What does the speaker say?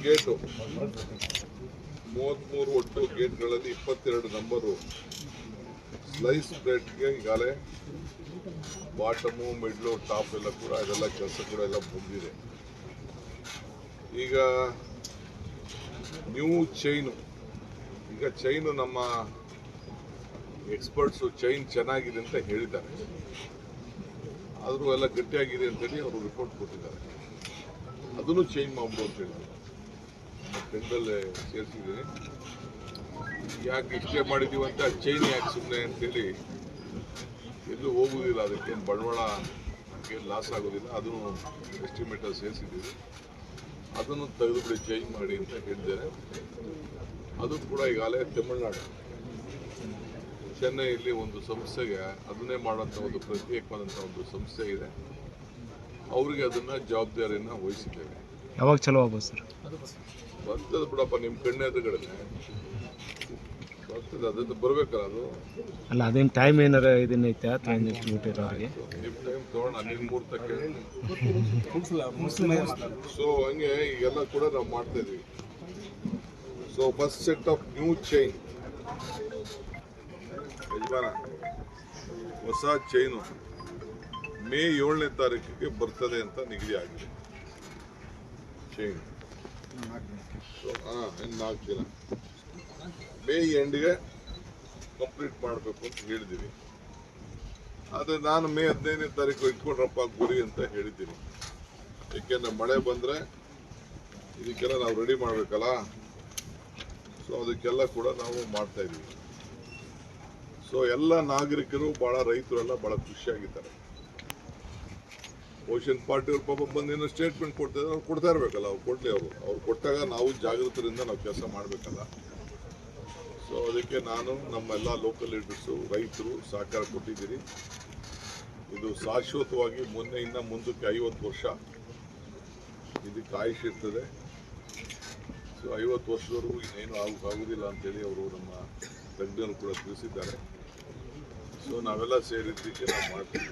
Gate 33 ಒಟ್ಟು ಗೇಟ್ಗಳಲ್ಲಿ 22 number slice ಬ್ರೆಡ್ಗೆ ಈಗಾಗಲೇ bottom ಮಿಡ್ಲು top ಎಲ್ಲ ಕೂಡ ಅದೆಲ್ಲ ಕೆಲಸ ಕೂಡ ಎಲ್ಲ ಬಂದಿದೆ. ಈಗ ನ್ಯೂ ಚೈನು, ಈಗ ಚೈನು ನಮ್ಮ ಎಕ್ಸ್ಪರ್ಟ್ಸು ಚೈನ್ ಚೆನ್ನಾಗಿದೆ ಅಂತ ಹೇಳಿದ್ದಾರೆ, ಆದರೂ ಎಲ್ಲ ಗಟ್ಟಿಯಾಗಿದೆ ಅಂತೇಳಿ ಅವರು ರಿಪೋರ್ಟ್ ಕೊಟ್ಟಿದ್ದಾರೆ. ಅದನ್ನು ಚೇಂಜ್ ಮಾಡ್ಬೋದು ಅಂತ ಹೇಳಿದ್ರು. ನಮ್ಮ ಟೆಂಡಲ್ಲೇ ಸೇರಿಸಿದ್ದೀನಿ. ಯಾಕೆ ಇಷ್ಟೇ ಮಾಡಿದ್ದೀವಿ ಅಂತ ಚೈನ್ ಯಾಕೆ ಸುಮ್ಮನೆ ಅಂತೇಳಿ ಎಲ್ಲೂ ಹೋಗುವುದಿಲ್ಲ, ಅದಕ್ಕೇನು ಬಂಡವಾಳ ಏನು ಲಾಸ್ ಆಗೋದಿಲ್ಲ. ಅದನ್ನು ಎಸ್ಟಿಮೇಟಲ್ಲಿ ಸೇರಿಸಿದ್ದೀವಿ, ಅದನ್ನು ತೆಗೆದುಬಿಡಿ ಚೇಂಜ್ ಮಾಡಿ ಅಂತ ಹೇಳಿದ್ದೇನೆ. ಅದು ಕೂಡ ಈಗಾಗಲೇ ತಮಿಳುನಾಡು ಚೆನ್ನೈಯಲ್ಲಿ ಒಂದು ಸಂಸ್ಥೆಗೆ ಅದನ್ನೇ ಮಾಡೋಂಥ ಒಂದು ಪ್ರತ್ಯೇಕವಾದಂಥ ಒಂದು ಸಂಸ್ಥೆ ಇದೆ, ಅವರಿಗೆ ಅದನ್ನು ಜವಾಬ್ದಾರಿಯನ್ನು ವಹಿಸಿದ್ದೇವೆ. ಯಾವಾಗ ಚಲೋ ಆಗ್ಬೋದು ಸರ್? ಬರ್ತದೆ ಬಿಡಪ್ಪ, ನಿಮ್ಮ ಕಣ್ಣೆ ಎದುರುಗಡೆ ಬರ್ತದೆ, ಅದನ್ನು ಬರಬೇಕಲ್ಲ. ಅದು ಅಲ್ಲ, ಅದೇನು ಟೈಮ್ ಏನಾರ ಇದನ್ನೈತೆ ಅವ್ರಿಗೆ ನಿಮ್ಮ ಟೈಮ್ ತೊಗೊಳ್ಳೋಣ, ನಿಮ್ಮ ಮುಹೂರ್ತಕ್ಕೆ. ಸೊ ಹಂಗೆ ಈಗೆಲ್ಲ ಕೂಡ ನಾವು ಮಾಡ್ತಾ ಇದ್ದೀವಿ. So first set of new chain, ಯಜಮಾನ ಹೊಸ ಚೈನು ಮೇ 7ನೇ ತಾರೀಕಿಗೆ ಬರ್ತದೆ ಅಂತ ನಿಗದಿ ಆಗಿದೆ. ಚೈನ್ ಸೊ 4 ದಿನ ಮೇ ಎಂಡ್ಗೆ ಕಂಪ್ಲೀಟ್ ಮಾಡಬೇಕು ಅಂತ ಹೇಳಿದ್ದೀವಿ. ಆದರೆ ನಾನು ಮೇ 15ನೇ ತಾರೀಕು ಇಟ್ಕೊಂಡ್ರಪ್ಪ ಗುರಿ ಅಂತ ಹೇಳಿದ್ದೀನಿ. ಏಕೆಂದರೆ ಮಳೆ ಬಂದರೆ ಇದಕ್ಕೆಲ್ಲ ನಾವು ರೆಡಿ ಮಾಡಬೇಕಲ್ಲ. ಸೊ ಅದಕ್ಕೆಲ್ಲ ಕೂಡ ನಾವು ಮಾಡ್ತಾ ಇದ್ದೀವಿ. ಸೊ ಎಲ್ಲ ನಾಗರಿಕರು ಭಾಳ, ರೈತರು ಎಲ್ಲ ಭಾಳ ಖುಷಿಯಾಗಿದ್ದಾರೆ. ಓಷನ್ ಪಾರ್ಟಿ ಅವ್ರ ಪಾಪ ಬಂದು ಏನೋ ಸ್ಟೇಟ್ಮೆಂಟ್ ಕೊಡ್ತಾ ಇದ್ದಾರೆ, ಅವ್ರು ಕೊಡ್ತಾ ಇರಬೇಕಲ್ಲ, ಅವ್ರು ಕೊಡಲಿ. ಅವ್ರು ಕೊಟ್ಟಾಗ ನಾವು ಜಾಗೃತರಿಂದ ನಾವು ಕೆಲಸ ಮಾಡಬೇಕಲ್ಲ. ಸೊ ಅದಕ್ಕೆ ನಾನು ನಮ್ಮೆಲ್ಲ ಲೋಕಲ್ ಲೀಡರ್ಸು, ರೈತರು ಸಹಕಾರ ಕೊಟ್ಟಿದ್ದೀರಿ. ಇದು ಶಾಶ್ವತವಾಗಿ ಇನ್ನು ಮುಂದಕ್ಕೆ 50 ವರ್ಷ ಇದಕ್ಕೆ ಆಯುಷ್ ಇರ್ತದೆ. ಸೊ 50 ವರ್ಷದವರೆಗೂ ಇನ್ನೇನು ಆಗೋದಿಲ್ಲ ಅಂತೇಳಿ ಅವರು ನಮ್ಮ ತಜ್ಞರು ಕೂಡ ತಿಳಿಸಿದ್ದಾರೆ. ಸೊ ನಾವೆಲ್ಲ ಸೇರಿದ್ದಕ್ಕೆ ನಾವು ಮಾಡ್ತೀವಿ.